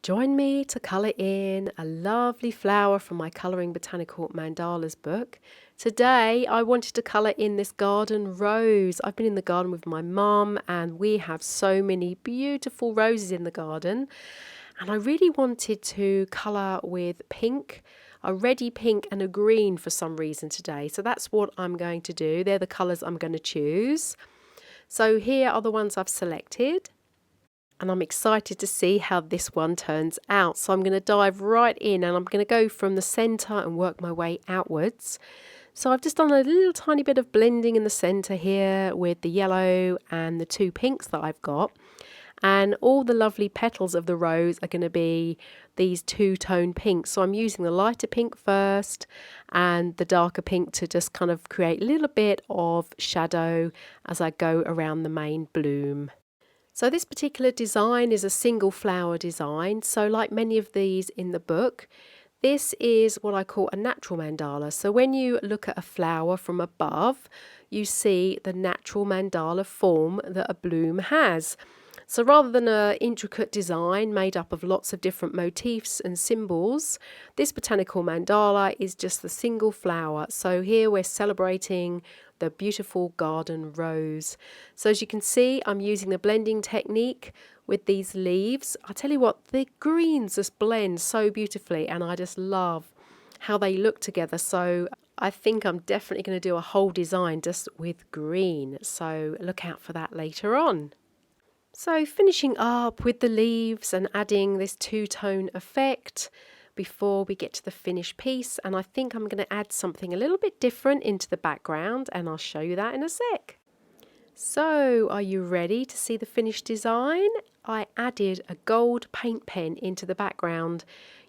Join me to colour in a lovely flower from my Colouring Botanical Mandalas book. Today I wanted to colour in this garden rose. I've been in the garden with my mum and we have so many beautiful roses in the garden, and I really wanted to colour with pink, a reddy pink and a green for some reason today. So that's what I'm going to do. They're the colours I'm going to choose. So here are the ones I've selected. And I'm excited to see how this one turns out. So I'm going to dive right in and I'm going to go from the centre and work my way outwards. So I've just done a little tiny bit of blending in the centre here with the yellow and the two pinks that I've got. And all the lovely petals of the rose are going to be these two-tone pinks. So I'm using the lighter pink first and the darker pink to just kind of create a little bit of shadow as I go around the main bloom. So this particular design is a single flower design. So like many of these in the book, this is what I call a natural mandala. So when you look at a flower from above, you see the natural mandala form that a bloom has. So rather than an intricate design made up of lots of different motifs and symbols, this botanical mandala is just the single flower. So here we're celebrating the beautiful garden rose. So as you can see, I'm using the blending technique with these leaves. I tell you what, the greens just blend so beautifully and I just love how they look together. So I think I'm definitely going to do a whole design just with green. So look out for that later on. So finishing up with the leaves and adding this two-tone effect before we get to the finished piece, and I think I'm going to add something a little bit different into the background and I'll show you that in a sec. So are you ready to see the finished design? I added a gold paint pen into the background.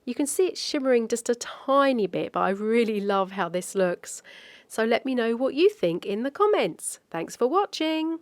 You can see it shimmering just a tiny bit, but I really love how this looks. So let me know what you think in the comments. Thanks for watching.